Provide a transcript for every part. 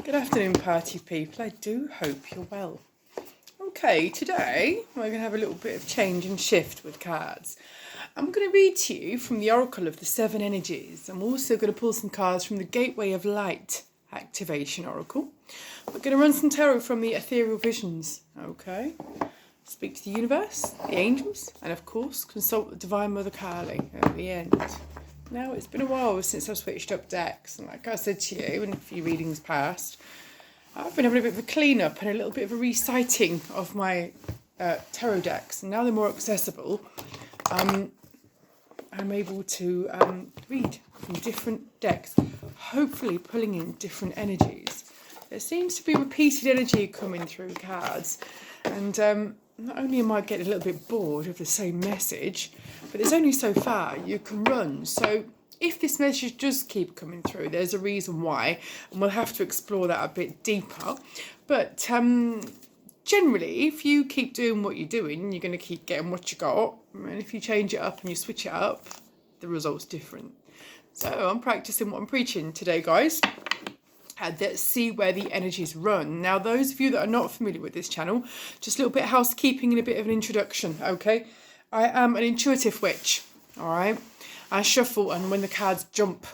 Good afternoon, party people. I do hope you're well. Okay, today we're going to have a little bit of change and shift with cards. I'm going to read to you from the Oracle of the Seven Energies. I'm also going to pull some cards from the Gateway of Light Activation Oracle. We're going to run some tarot from the Ethereal Visions. Okay. Speak to the universe, the angels, and of course consult the Divine Mother Kali at the end. Now, it's been a while since I've switched up decks, and like I said to you in a few readings past, I've been having a bit of a clean-up and a little bit of a reciting of my tarot decks, and now they're more accessible. I'm able to read from different decks, hopefully pulling in different energies. There seems to be repeated energy coming through cards, and not only am I getting a little bit bored of the same message, but there's only so far you can run. So if this message does keep coming through, there's a reason why, and we'll have to explore that a bit deeper. But generally, if you keep doing what you're doing, you're going to keep getting what you got. And if you change it up and you switch it up, the result's different. So I'm practicing what I'm preaching today, guys. And let's see where the energies run. Now, those of you that are not familiar with this channel, just a little bit of housekeeping and a bit of an introduction, okay? I am an intuitive witch, all right? I shuffle, and when the cards jump,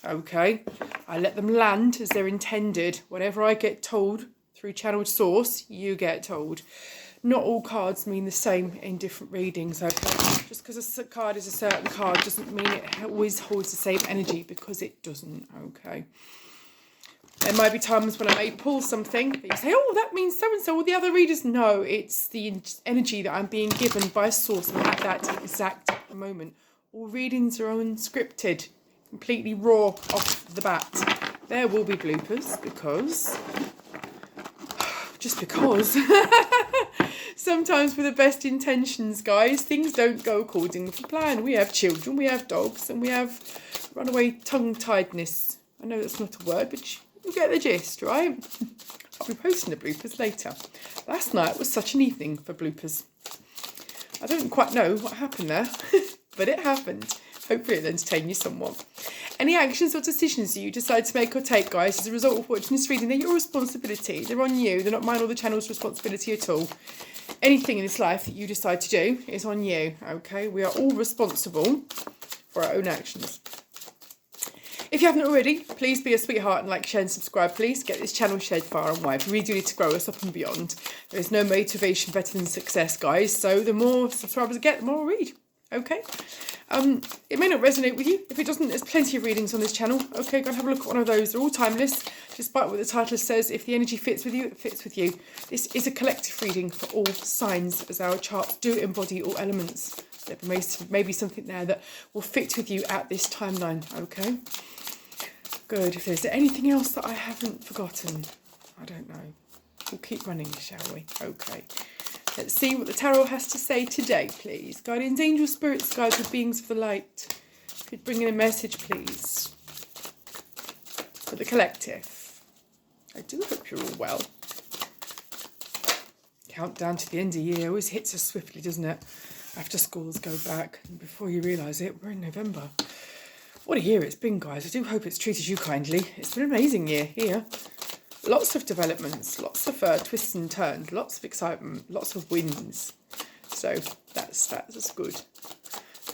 okay, I let them land as they're intended. Whatever I get told through channeled source, you get told. Not all cards mean the same in different readings, okay? Just because a card is a certain card doesn't mean it always holds the same energy, because it doesn't, okay? There might be times when I may pull something that you say, oh, that means so-and-so, or the other readers know it's the energy that I'm being given by source at that exact moment. All readings are unscripted, completely raw off the bat. There will be bloopers because sometimes with the best intentions, guys, things don't go according to plan. We have children, we have dogs, and we have runaway tongue-tiedness. I know that's not a word, but you get the gist, right? I'll be posting the bloopers later. Last night was such an evening for bloopers. I don't quite know what happened there, but it happened. Hopefully it'll entertain you somewhat. Any actions or decisions that you decide to make or take, guys, as a result of watching this reading, they're your responsibility. They're on you. They're not mine or the channel's responsibility at all. Anything in this life that you decide to do is on you, okay? We are all responsible for our own actions. If you haven't already, please be a sweetheart and like, share and subscribe, please. Get this channel shared far and wide. We really do need to grow us up and beyond. There is no motivation better than success, guys. So the more subscribers I get, the more I'll read. Okay? It may not resonate with you. If it doesn't, there's plenty of readings on this channel. Okay, go and have a look at one of those. They're all timeless. Despite what the title says, if the energy fits with you, it fits with you. This is a collective reading for all signs, as our charts do embody all elements. There may be something there that will fit with you at this timeline. Okay? Good. If there's anything else that I haven't forgotten, I don't know. We'll keep running, shall we? Okay. Let's see what the tarot has to say today, please. Guardians, angels, spirits, guides, and beings of the light. Could bring in a message, please, for the collective. I do hope you're all well. Countdown to the end of the year always hits us swiftly, doesn't it? After schools go back, and before you realise it, we're in November. What a year it's been, guys. I do hope it's treated you kindly. It's been an amazing year here. Lots of developments, lots of twists and turns, lots of excitement, lots of wins. So that's good.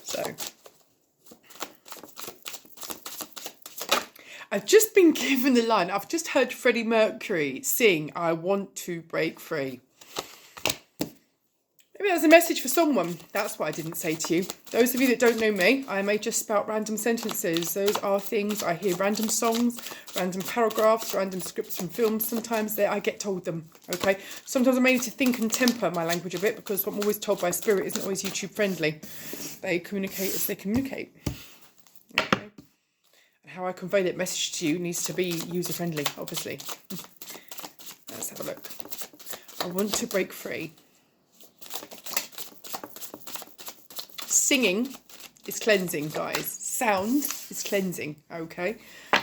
So I've just been given the line. I've just heard Freddie Mercury sing "I Want to Break Free." Maybe that's a message for someone. That's what I didn't say to you. Those of you that don't know me, I may just spout random sentences. Those are things. I hear random songs, random paragraphs, random scripts from films. Sometimes I get told them, okay? Sometimes I may need to think and temper my language a bit, because what I'm always told by Spirit isn't always YouTube friendly. They communicate as they communicate. Okay? And how I convey that message to you needs to be user friendly, obviously. Let's have a look. I want to break free. Singing is cleansing, guys. Sound is cleansing, okay?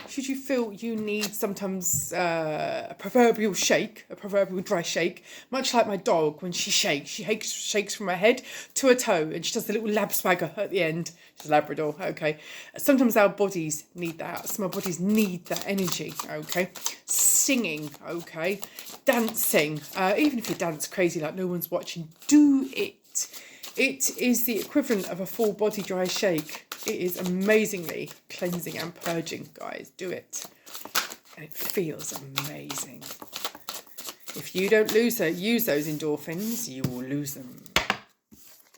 Should you feel you need sometimes a proverbial shake, a proverbial dry shake, much like my dog, when she shakes from her head to her toe, and she does the little lab swagger at the end. She's a Labrador, okay? Sometimes our bodies need that. Some of our bodies need that energy, okay? singing, okay, dancing, even if you dance crazy like no one's watching, do it. It is the equivalent of a full body dry shake. It is amazingly cleansing and purging, guys. Do it. And it feels amazing. If you don't use those endorphins, you will lose them.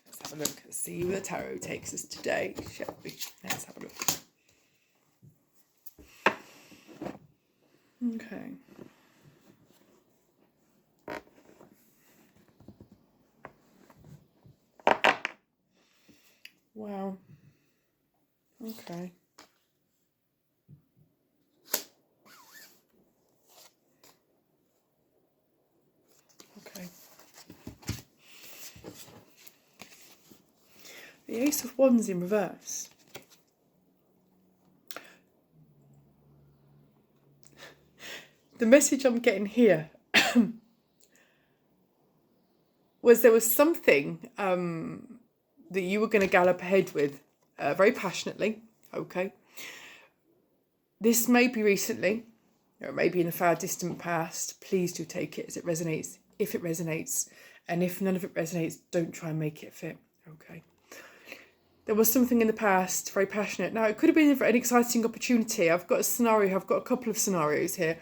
Let's have a look. Let's see where the tarot takes us today, shall we? Let's have a look. Okay. Wow. Okay. Okay. The Ace of Wands in reverse. The message I'm getting here was there was something that you were going to gallop ahead with very passionately, okay? This may be recently, or it may be in the far distant past. Please do take it as it resonates, if it resonates. And if none of it resonates, don't try and make it fit, okay? There was something in the past, very passionate. Now, it could have been an exciting opportunity. I've got a scenario, I've got a couple of scenarios here.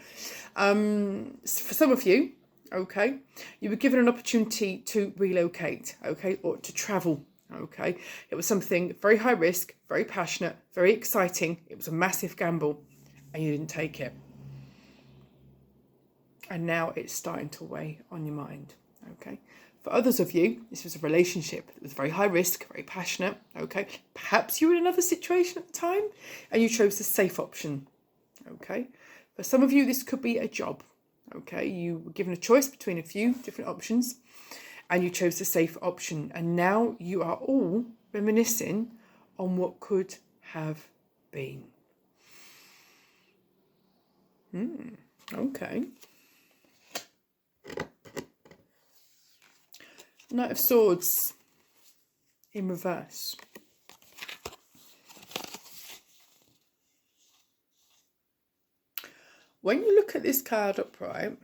For some of you, okay, you were given an opportunity to relocate, okay, or to travel, okay. It was something very high risk, very passionate, very exciting. It was a massive gamble and you didn't take it. And now it's starting to weigh on your mind, okay. For others of you, this was a relationship that was very high risk, very passionate, okay. Perhaps you were in another situation at the time and you chose the safe option, okay. For some of you, this could be a job, okay. You were given a choice between a few different options and you chose the safe option. And now you are all reminiscing on what could have been. Okay. Knight of Swords in reverse. When you look at this card upright,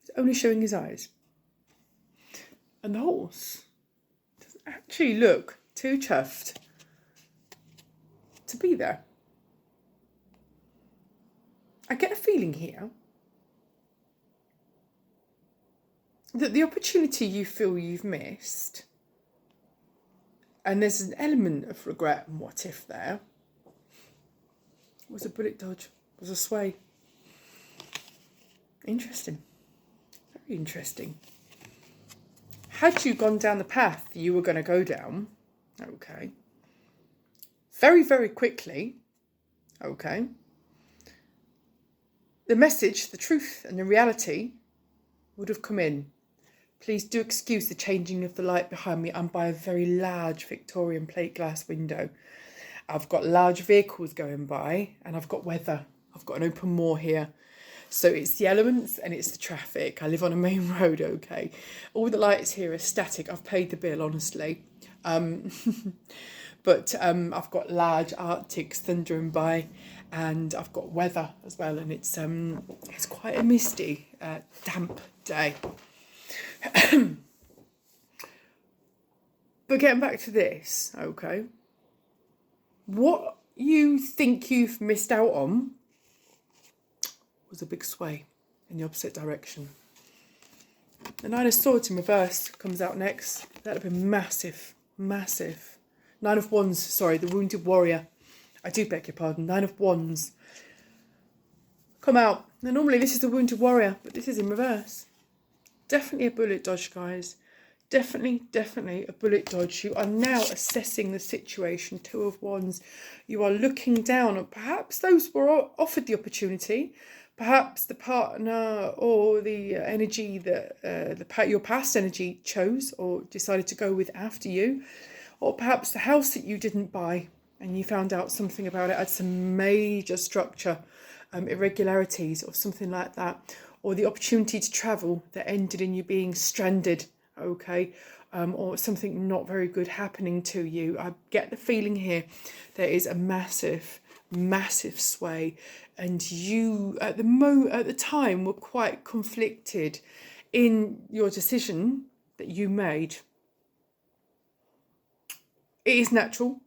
it's only showing his eyes. And the horse doesn't actually look too chuffed to be there. I get a feeling here that the opportunity you feel you've missed, and there's an element of regret and what if there, was a bullet dodge, was a sway. Interesting. Very interesting. Had you gone down the path you were going to go down, okay, very, very quickly, okay, the message, the truth and the reality would have come in. Please do excuse the changing of the light behind me. I'm by a very large Victorian plate glass window. I've got large vehicles going by and I've got weather. I've got an open moor here. So it's the elements and it's the traffic. I live on a main road, okay. All the lights here are static. I've paid the bill, honestly. But I've got large Arctics thundering by and I've got weather as well. And it's quite a misty, damp day. But getting back to this, okay. What you think you've missed out on was a big sway in the opposite direction. The Nine of Swords in reverse comes out next. That would have been massive, massive. Nine of Wands, sorry, the Wounded Warrior. I do beg your pardon. Nine of Wands. Come out. Now, normally this is the Wounded Warrior, but this is in reverse. Definitely a bullet dodge, guys. Definitely a bullet dodge. You are now assessing the situation. Two of Wands. You are looking down on perhaps those who were offered the opportunity. Perhaps the partner or the energy that your past energy chose or decided to go with after you. Or perhaps the house that you didn't buy and you found out something about it had some major structure, irregularities or something like that. Or the opportunity to travel that ended in you being stranded, okay, or something not very good happening to you. I get the feeling here there is a massive massive sway, and you at the time were quite conflicted in your decision that you made. It is natural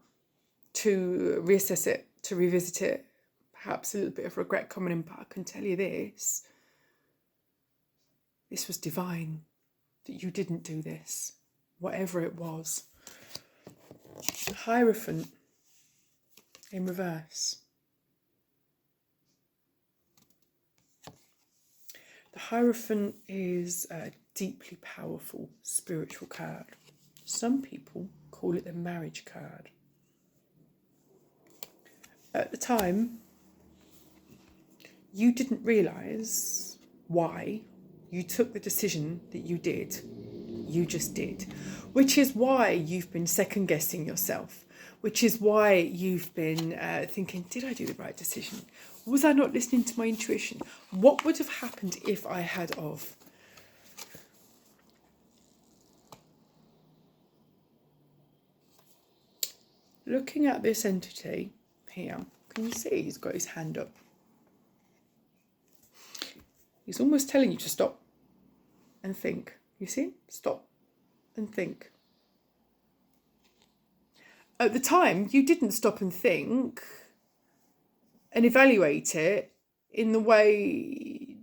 to reassess it, to revisit it, perhaps a little bit of regret coming in, but I can tell you this was divine, that you didn't do this, whatever it was. Hierophant in reverse. The Hierophant is a deeply powerful spiritual card. Some people call it the marriage card. At the time, you didn't realise why you took the decision that you did. You just did. Which is why you've been second guessing yourself. Which is why you've been thinking, did I do the right decision? Was I not listening to my intuition? What would have happened if I had of? Looking at this entity here, can you see he's got his hand up? He's almost telling you to stop and think. You see? Stop and think. At the time, you didn't stop and think and evaluate it in the way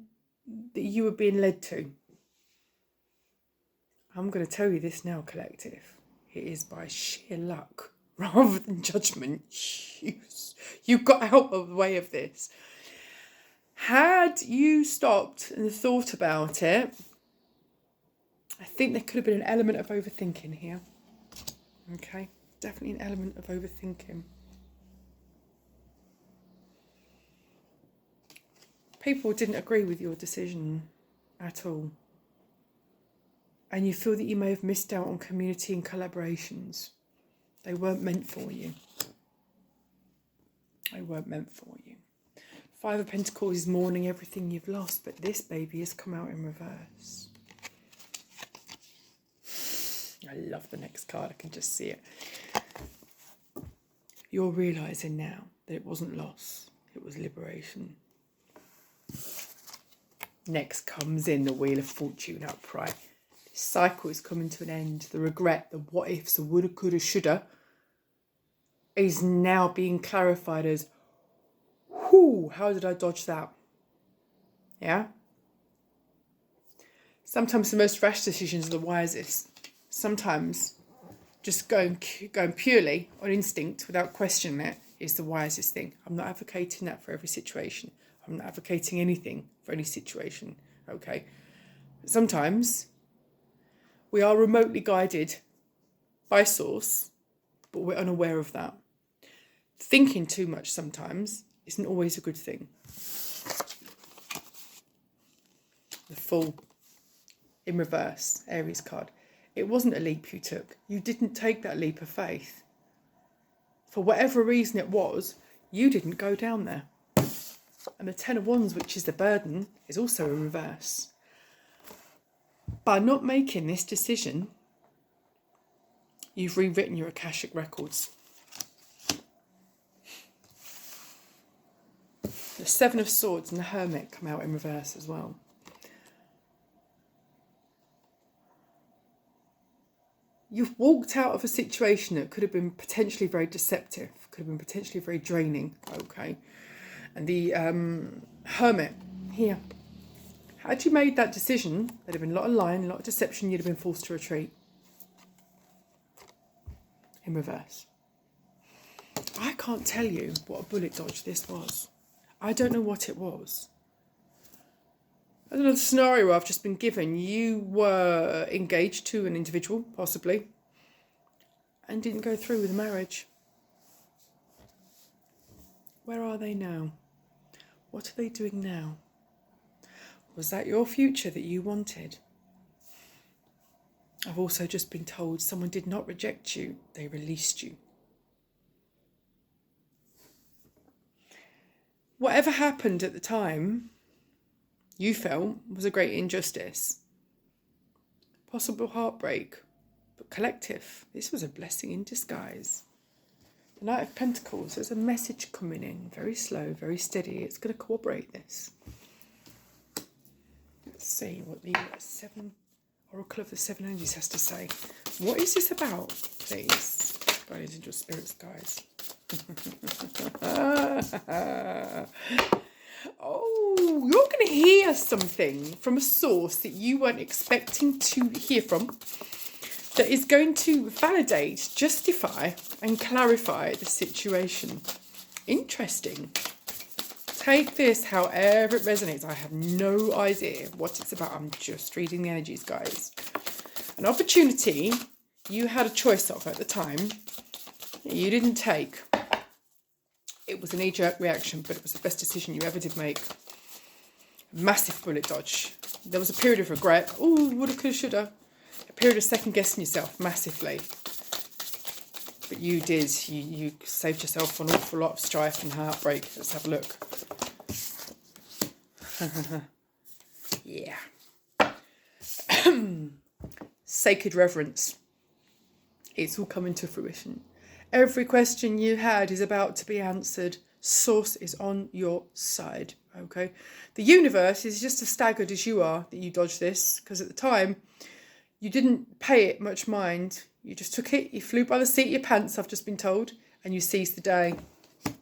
that you were being led to. I'm going to tell you this now, collective. It is by sheer luck rather than judgment. You got out of the way of this. Had you stopped and thought about it, I think there could have been an element of overthinking here. Okay, definitely an element of overthinking. People didn't agree with your decision at all. And you feel that you may have missed out on community and collaborations. They weren't meant for you. They weren't meant for you. Five of Pentacles is mourning everything you've lost, but this baby has come out in reverse. I love the next card, I can just see it. You're realising now that it wasn't loss, it was liberation. Next comes in the Wheel of Fortune upright. This cycle is coming to an end. The regret, the what ifs, the woulda, coulda, shoulda is now being clarified as, whoo, how did I dodge that? Yeah? Sometimes the most rash decisions are the wisest. Sometimes just going purely on instinct without questioning it is the wisest thing. I'm not advocating that for every situation. I'm not advocating anything for any situation, okay? But sometimes we are remotely guided by source, but we're unaware of that. Thinking too much sometimes isn't always a good thing. The Fool in reverse, Aries card. It wasn't a leap you took. You didn't take that leap of faith. For whatever reason it was, you didn't go down there. And the Ten of Wands, which is the burden, is also a reverse. By not making this decision, you've rewritten your Akashic records. The Seven of Swords and the Hermit come out in reverse as well. You've walked out of a situation that could have been potentially very deceptive, could have been potentially very draining, okay? And the Hermit here. Had you made that decision, there'd have been a lot of lying, a lot of deception, you'd have been forced to retreat. In reverse. I can't tell you what a bullet dodge this was. I don't know what it was. Another scenario I've just been given. You were engaged to an individual, possibly, and didn't go through with the marriage. Where are they now? What are they doing now? Was that your future that you wanted? I've also just been told someone did not reject you, they released you. Whatever happened at the time, you felt was a great injustice. Possible heartbreak, but collective. This was a blessing in disguise. The Knight of Pentacles, there's a message coming in, very slow, very steady. It's going to corroborate this. Let's see what the Oracle of the Seven Energies has to say. What is this about, please? Guardians, angels, spirits, guys. Oh, you're going to hear something from a source that you weren't expecting to hear from, that is going to validate, justify, and clarify the situation. Interesting. Take this however it resonates. I have no idea what it's about. I'm just reading the energies, guys. An opportunity you had a choice of at the time, you didn't take. It was a knee-jerk reaction, but it was the best decision you ever did make. Massive bullet dodge. There was a period of regret. Oh, woulda, coulda, shoulda. A period of second-guessing yourself massively. But you did. You saved yourself an awful lot of strife and heartbreak. Let's have a look. Yeah. Sacred reverence. It's all coming to fruition. Every question you had is about to be answered. Source is on your side, okay? The universe is just as staggered as you are that you dodged this, because at the time, you didn't pay it much mind. You just took it, you flew by the seat of your pants, I've just been told, and you seized the day.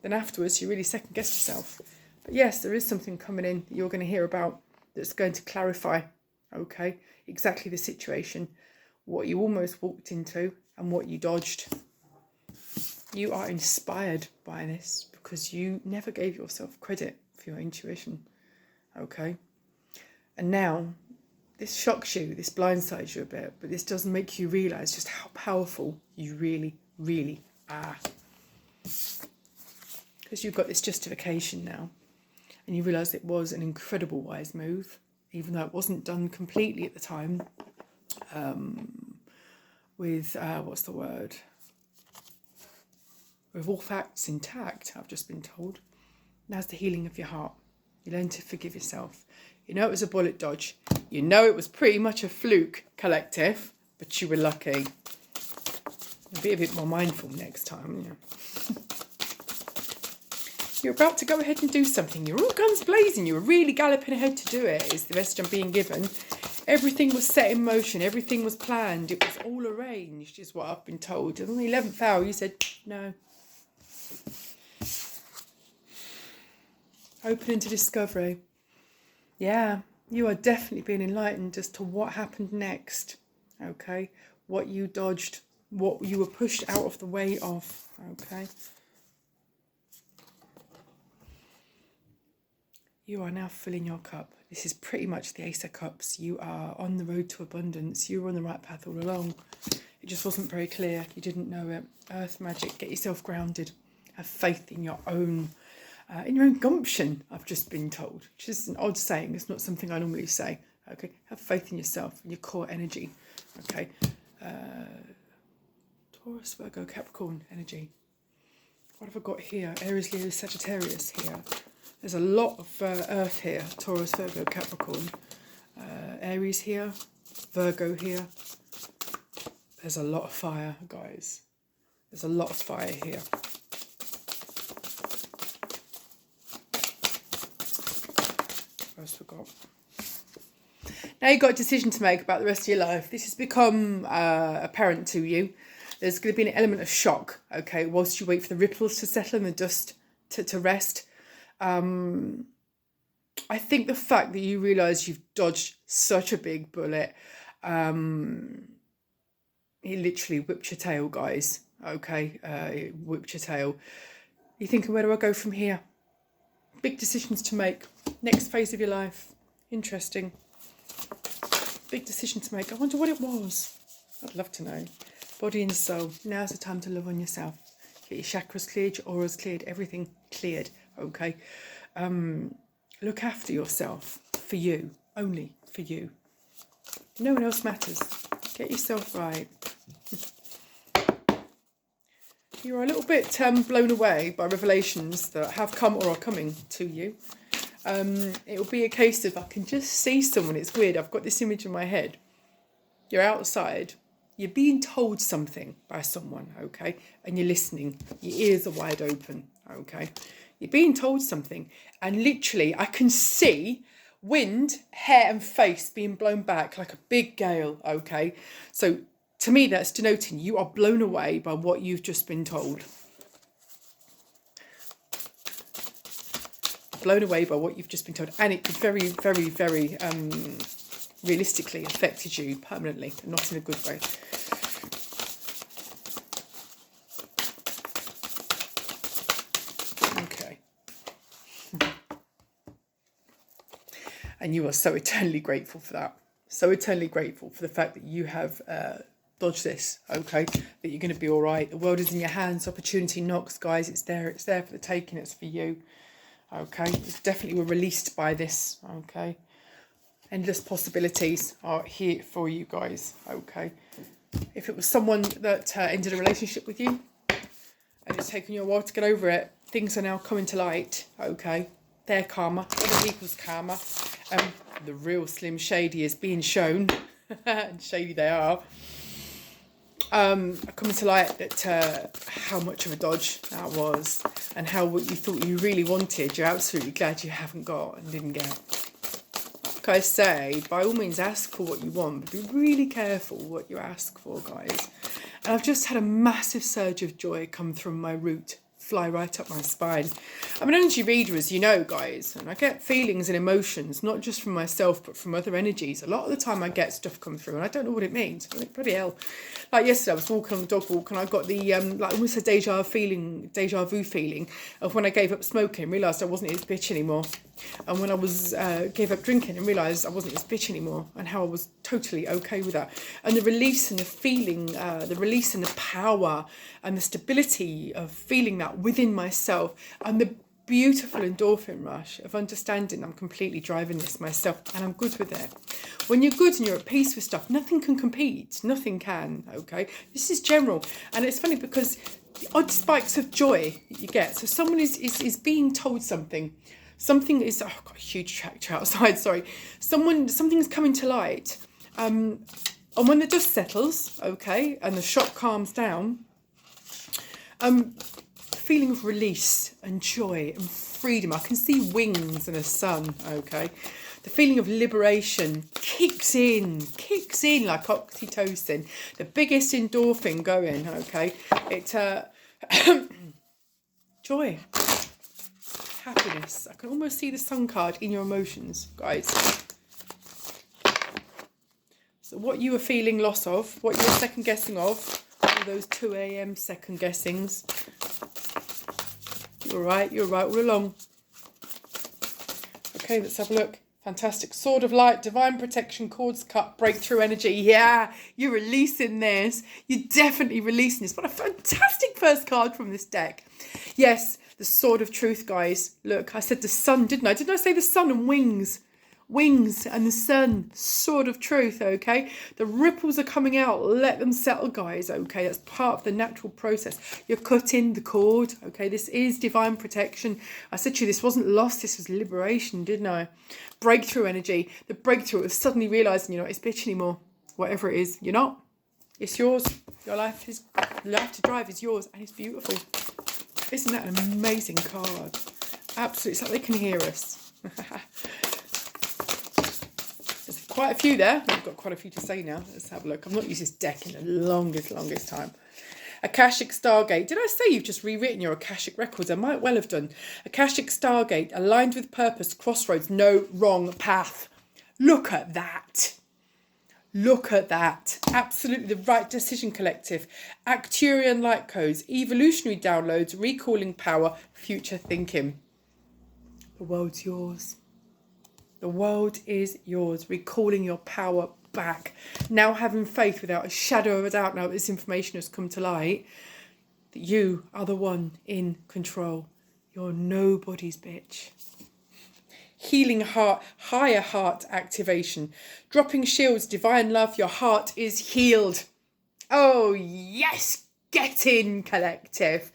Then afterwards, you really second-guessed yourself. But yes, there is something coming in that you're going to hear about that's going to clarify, okay, exactly the situation, what you almost walked into and what you dodged. You are inspired by this because you never gave yourself credit for your intuition, okay? And now, this shocks you, this blindsides you a bit, but this does make you realise just how powerful you really, really are. Because you've got this justification now, and you realise it was an incredible wise move, even though it wasn't done completely at the time, with, with all facts intact, I've just been told. Now's the healing of your heart. You learn to forgive yourself. You know it was a bullet dodge. You know it was pretty much a fluke, collective, but you were lucky. Be a bit more mindful next time. Yeah. You're about to go ahead and do something. You're all guns blazing. You were really galloping ahead to do it, is the message I'm being given. Everything was set in motion. Everything was planned. It was all arranged, is what I've been told. And on the 11th hour, you said, no. Open into discovery. Yeah, you are definitely being enlightened as to what happened next. Okay, what you dodged, what you were pushed out of the way of. Okay. You are now filling your cup. This is pretty much the Ace of Cups. You are on the road to abundance. You were on the right path all along. It just wasn't very clear. You didn't know it. Earth magic. Get yourself grounded. Have faith in your own gumption, I've just been told. Which is an odd saying. It's not something I normally say. Okay. Have faith in yourself and your core energy. Okay. Taurus, Virgo, Capricorn energy. What have I got here? Aries, Leo, Sagittarius here. There's a lot of earth here. Taurus, Virgo, Capricorn. Aries here. Virgo here. There's a lot of fire, guys. There's a lot of fire here. What else we got? Now you've got a decision to make about the rest of your life. This has become apparent to you. There's going to be an element of shock, okay, whilst you wait for the ripples to settle and the dust to rest. I think the fact that you realise you've dodged such a big bullet, it literally whipped your tail, guys, okay, it whipped your tail. You're thinking, where do I go from here? Big decisions to make. Next phase of your life. Interesting. Big decision to make. I wonder what it was. I'd love to know. Body and soul. Now's the time to love on yourself. Get your chakras cleared, your auras cleared, everything cleared. Okay. Look after yourself. For you. Only for you. No one else matters. Get yourself right. You're a little bit blown away by revelations that have come or are coming to you. It will be a case of, I can just see someone. It's weird. I've got this image in my head. You're outside You're being told something by someone, okay? And you're listening. Your ears are wide open, okay? You're being told something. And literally, I can see wind, hair and face being blown back like a big gale, okay? So to me, that's denoting you are blown away by what you've just been told. Blown away by what you've just been told. And it could very, very, very realistically affected you permanently, not in a good way. Okay. And you are so eternally grateful for that. So eternally grateful for the fact that you have dodged this, okay? That you're going to be all right. The world is in your hands. Opportunity knocks, guys. It's there. It's there for the taking. It's for you, okay? It's definitely we're released by this, okay? Endless possibilities are here for you guys, okay? If it was someone that ended a relationship with you and it's taken you a while to get over it, things are now coming to light, okay? Their karma, other people's karma. The real Slim Shady is being shown, and shady they are. Coming to light that how much of a dodge that was, and how what you thought you really wanted, you're absolutely glad you haven't got and didn't get. Like I say, by all means ask for what you want, but be really careful what you ask for, guys. And I've just had a massive surge of joy come from my root, fly right up my spine. I'm an energy reader, as you know, guys, and I get feelings and emotions, not just from myself, but from other energies. A lot of the time I get stuff come through and I don't know what it means. I'm like, bloody hell. Like yesterday, I was walking on the dog walk and I got the, like almost a deja vu feeling of when I gave up smoking and realised I wasn't his bitch anymore. And when I was gave up drinking and realised I wasn't his bitch anymore, and how I was totally okay with that. And the release and the feeling, the release and the power and the stability of feeling that within myself, and the beautiful endorphin rush of understanding I'm completely driving this myself and I'm good with it. When you're good and you're at peace with stuff, nothing can compete. Nothing can, okay? This is general. And it's funny because the odd spikes of joy that you get. So someone is being told something. Something is, oh, I've got a huge tractor outside, sorry. Something's coming to light. And when the dust settles, okay, and the shock calms down, feeling of release and joy and freedom. I can see wings and a sun, okay. The feeling of liberation kicks in like oxytocin, the biggest endorphin going, okay. It, joy. Happiness. I can almost see the sun card in your emotions, guys. So what you were feeling loss of, what you were second guessing of, all those 2 a.m. second guessings. You're right all along. Okay, let's have a look. Fantastic. Sword of Light, Divine Protection, Cords Cut, Breakthrough Energy. Yeah, you're releasing this. You're definitely releasing this. What a fantastic first card from this deck. Yes, the Sword of Truth, guys. Look, I said the sun, didn't I? Didn't I say the sun and wings? Wings and the sun, Sword of Truth, okay? The ripples are coming out. Let them settle, guys, okay? That's part of the natural process. You're cutting the cord, okay? This is divine protection. I said to you, this wasn't loss, this was liberation, didn't I? Breakthrough energy. The breakthrough of suddenly realising you're not his bitch anymore. Whatever it is, you're not. It's yours. Your life to drive is yours, and it's beautiful. Isn't that an amazing card? Absolutely. It's like they can hear us. There's quite a few there. I've got quite a few to say now. Let's have a look. I've not used this deck in the longest time. Akashic Stargate. Did I say you've just rewritten your Akashic records? I might well have done. Akashic Stargate. Aligned with purpose. Crossroads. No wrong path. Look at that. Look at that. Absolutely the right decision collective. Acturian light codes. Evolutionary downloads. Recalling power. Future thinking. The world's yours. The world is yours. Recalling your power back. Now having faith without a shadow of a doubt, now that this information has come to light, that you are the one in control. You're nobody's bitch. Healing heart, higher heart activation. Dropping shields, divine love. Your heart is healed. Oh, yes. Get in, collective.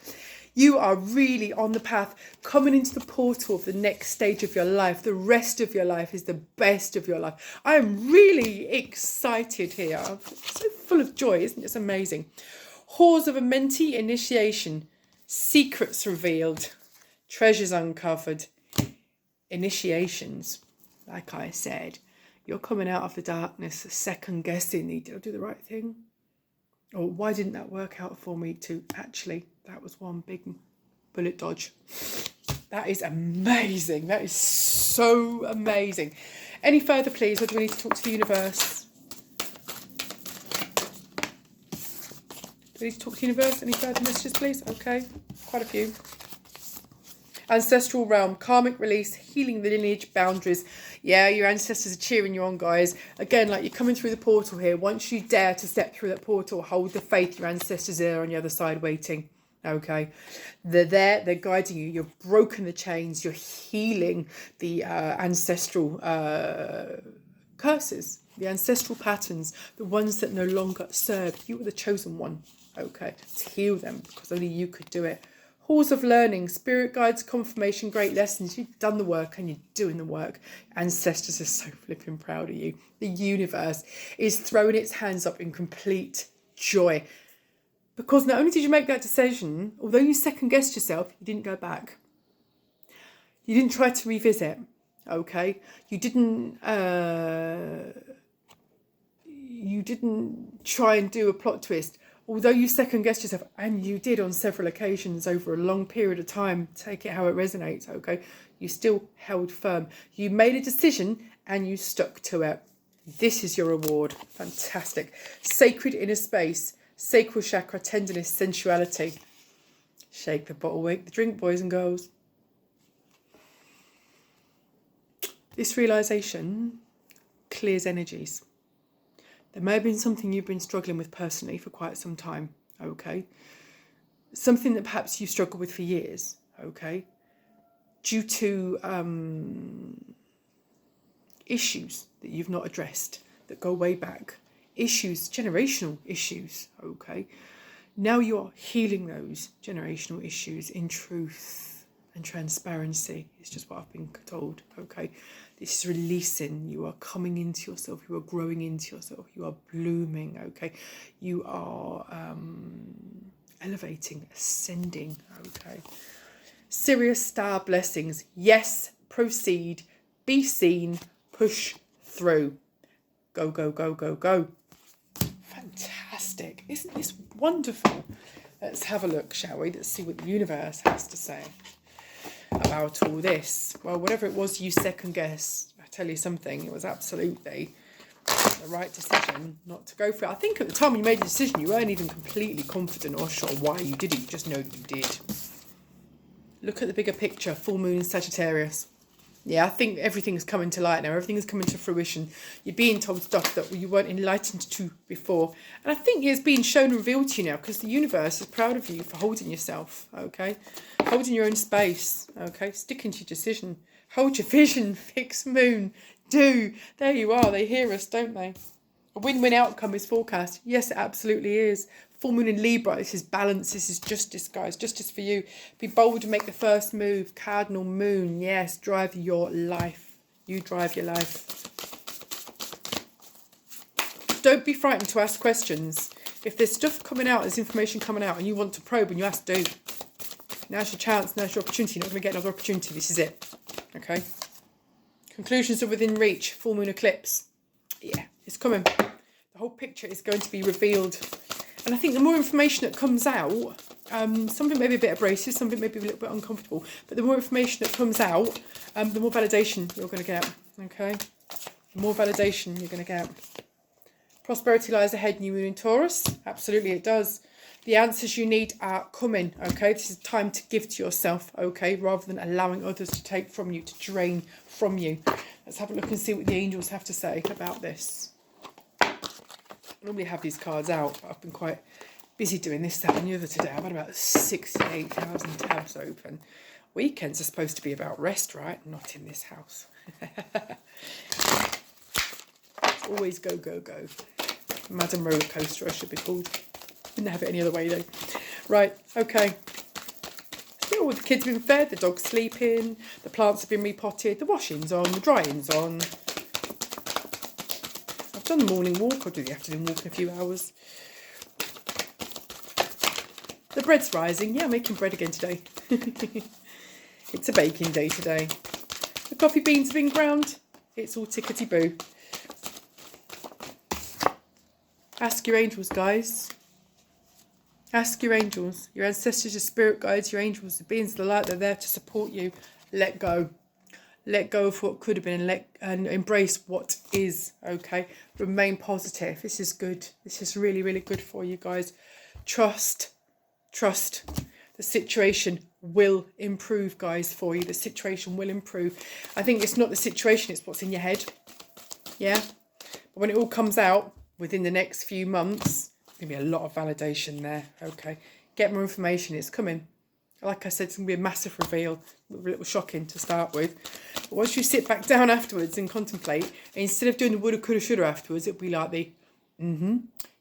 You are really on the path, coming into the portal of the next stage of your life. The rest of your life is the best of your life. I am really excited here. I'm so full of joy, isn't it? It's amazing. Halls of a mentee initiation. Secrets revealed. Treasures uncovered. Initiations. Like I said, you're coming out of the darkness, second guessing, did I do the right thing? Or why didn't that work out for me too? Actually, that was one big bullet dodge. That is amazing. That is so amazing. Any further, please? Or do we need to talk to the universe? Do we need to talk to the universe? Any further messages, please? Okay, quite a few. Ancestral realm, karmic release, healing the lineage boundaries. Yeah, your ancestors are cheering you on, guys. Again, like you're coming through the portal here. Once you dare to step through that portal, hold the faith. Your ancestors are there on the other side waiting. Okay. They're there. They're guiding you. You've broken the chains. You're healing the ancestral curses, the ancestral patterns, the ones that no longer serve. You were the chosen one. Okay. To heal them because only you could do it. Halls of learning, spirit guides, confirmation, great lessons. You've done the work and you're doing the work. Ancestors are so flipping proud of you. The universe is throwing its hands up in complete joy. Because not only did you make that decision, although you second guessed yourself, you didn't go back. You didn't try to revisit, okay? You didn't try and do a plot twist. Although you second guessed yourself, and you did on several occasions over a long period of time, take it how it resonates, okay? You still held firm. You made a decision and you stuck to it. This is your reward. Fantastic. Sacred inner space, sacral chakra, tenderness, sensuality. Shake the bottle, wake the drink, boys and girls. This realization clears energies. There may have been something you've been struggling with personally for quite some time, okay? Something that perhaps you struggled with for years, okay? Due to issues that you've not addressed that go way back. Issues, generational issues, okay? Now you're healing those generational issues in truth and transparency. It's just what I've been told, okay? This is releasing. You are coming into yourself. You are growing into yourself. You are blooming, okay? You are elevating, ascending, okay? Serious star blessings. Yes, proceed. Be seen. Push through. Go, go, go, go, go. Fantastic. Isn't this wonderful? Let's have a look, shall we? Let's see what the universe has to say about all this. Well, whatever it was you second guessed, I tell you something, it was absolutely the right decision not to go for it. I think at the time when you made the decision, you weren't even completely confident or sure why you did it. You just know that you did. Look at the bigger picture. Full moon in Sagittarius. Yeah, I think everything's coming to light now. Everything is coming to fruition. You're being told stuff that you weren't enlightened to before. And I think it's being shown and revealed to you now because the universe is proud of you for holding yourself, okay? Holding your own space, okay? Sticking to your decision. Hold your vision, fixed moon. Do. There you are. They hear us, don't they? A win-win outcome is forecast. Yes, it absolutely is. Full moon in Libra. This is balance. This is justice, guys. Justice for you. Be bold and make the first move. Cardinal moon. Yes, drive your life. You drive your life. Don't be frightened to ask questions. If there's stuff coming out, there's information coming out and you want to probe and you ask, do. Now's your chance. Now's your opportunity. You're not going to get another opportunity. This is it. Okay? Conclusions are within reach. Full moon eclipse. Yeah, it's coming. The whole picture is going to be revealed. And I think the more information that comes out, something may be a bit abrasive, something may be a little bit uncomfortable, but the more information that comes out, the more validation you're going to get, okay? The more validation you're going to get. Prosperity lies ahead, new moon in Taurus. Absolutely, it does. The answers you need are coming, okay? This is time to give to yourself, okay? Rather than allowing others to take from you, to drain from you. Let's have a look and see what the angels have to say about this. I normally have these cards out, but I've been quite busy doing this, that and the other today. I've had about 68,000 tabs open. Weekends are supposed to be about rest, right? Not in this house. It's always go, go, go. Madam Roller Coaster, I should be called. Didn't have it any other way, though. Right, okay. Yeah, all the kids have been fed, the dog's sleeping, the plants have been repotted, the washing's on, the drying's on. I've done the morning walk, I'll do the afternoon walk in a few hours. The bread's rising. Yeah, I'm making bread again today. It's a baking day today. The coffee beans have been ground. It's all tickety-boo. Ask your angels, guys. Ask your angels. Your ancestors, your spirit guides, your angels, the beings of the light, they're there to support you. Let go. Let go of what could have been and embrace what is, okay? Remain positive. This is good. This is really, really good for you guys. Trust. The situation will improve, guys, for you. The situation will improve. I think it's not the situation, it's what's in your head. Yeah? But when it all comes out within the next few months, there's going to be a lot of validation there, okay? Get more information. It's coming. Like I said, it's going to be a massive reveal. A little shocking to start with. But once you sit back down afterwards and contemplate, instead of doing the woulda, coulda, shoulda afterwards, it'll be like the,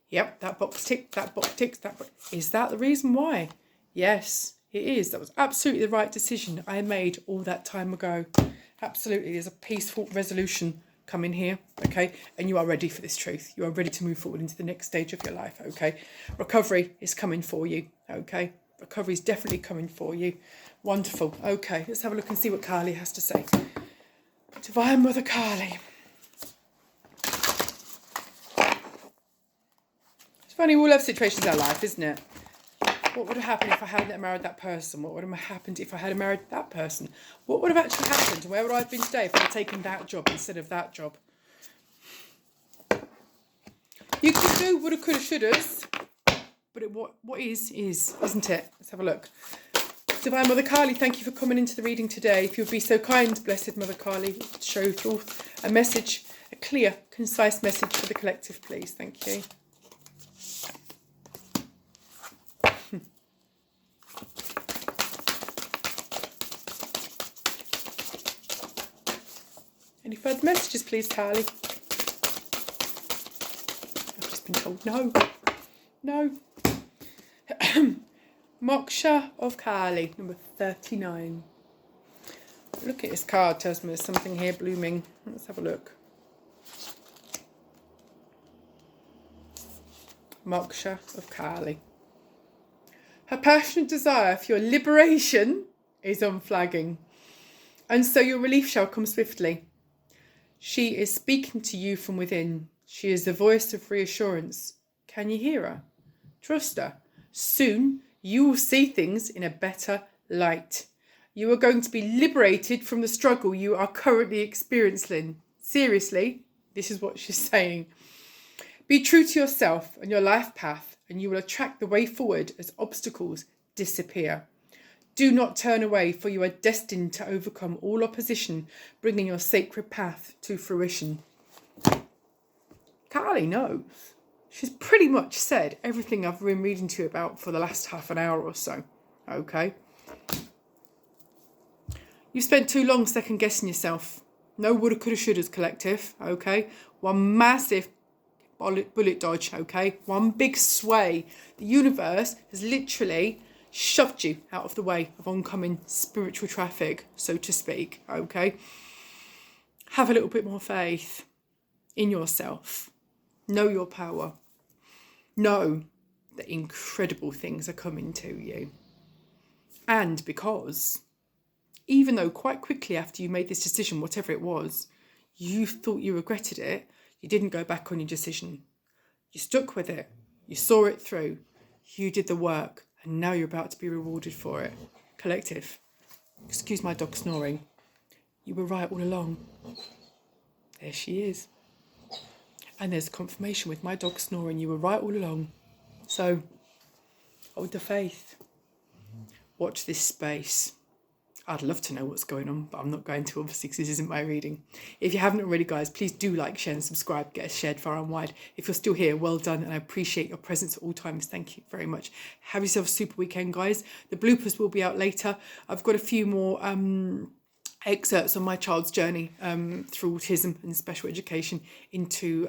yep, that box ticked, that box ticks, that box. Is that the reason why? Yes, it is. That was absolutely the right decision I made all that time ago. Absolutely. There's a peaceful resolution coming here, okay? And you are ready for this truth. You are ready to move forward into the next stage of your life, okay? Recovery is coming for you, okay? Recovery is definitely coming for you. Wonderful. Okay, let's have a look and see what Kali has to say. Divine Mother Kali. It's funny, we all have situations in our life, isn't it? What would have happened if I hadn't married that person? What would have happened if I had married that person? What would have actually happened? Where would I have been today if I had taken that job instead of that job? You could do woulda, coulda, shouldas, but what is, isn't it? Let's have a look. Divine Mother Kali, thank you for coming into the reading today. If you'd be so kind, Blessed Mother Kali, show forth a message, a clear, concise message for the collective, please. Thank you. Any further messages, please, Kali? I've just been told no. No. Moksha of Kali, number 39. Look at this card, tells me there's something here blooming. Let's have a look. Moksha of Kali. Her passionate desire for your liberation is unflagging, and so your relief shall come swiftly. She is speaking to you from within. She is the voice of reassurance. Can you hear her? Trust her. Soon you will see things in a better light. You are going to be liberated from the struggle you are currently experiencing. Seriously, this is what she's saying. Be true to yourself and your life path, and you will attract the way forward as obstacles disappear. Do not turn away, for you are destined to overcome all opposition, bringing your sacred path to fruition. Kali knows. She's pretty much said everything I've been reading to you about for the last half an hour or so. Okay? You spent too long second guessing yourself. No woulda, coulda, shouldas, collective. Okay? One massive bullet dodge. Okay? One big sway. The universe has literally shoved you out of the way of oncoming spiritual traffic, so to speak. Okay? Have a little bit more faith in yourself. Know your power. Know that incredible things are coming to you. And because, even though quite quickly after you made this decision, whatever it was, you thought you regretted it, you didn't go back on your decision. You stuck with it. You saw it through. You did the work. And now you're about to be rewarded for it. Collective. Excuse my dog snoring. You were right all along. There she is. And there's confirmation with my dog snoring. You were right all along. So, hold the faith. Watch this space. I'd love to know what's going on, but I'm not going to, obviously, because this isn't my reading. If you haven't already, guys, please do like, share and subscribe. Get us shared far and wide. If you're still here, well done, and I appreciate your presence at all times. Thank you very much. Have yourself a super weekend, guys. The bloopers will be out later. I've got a few more excerpts on my child's journey through autism and special education into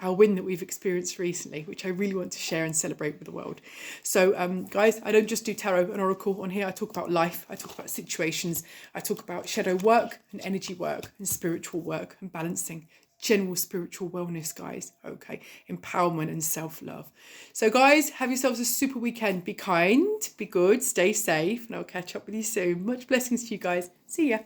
our win that we've experienced recently, which I really want to share and celebrate with the world. So, guys, I don't just do tarot and oracle on here. I talk about life. I talk about situations. I talk about shadow work and energy work and spiritual work and balancing. General spiritual wellness, guys. Okay, empowerment and self-love. So, guys, have yourselves a super weekend. Be kind, be good, stay safe, and I'll catch up with you soon. Much blessings to you guys. See ya.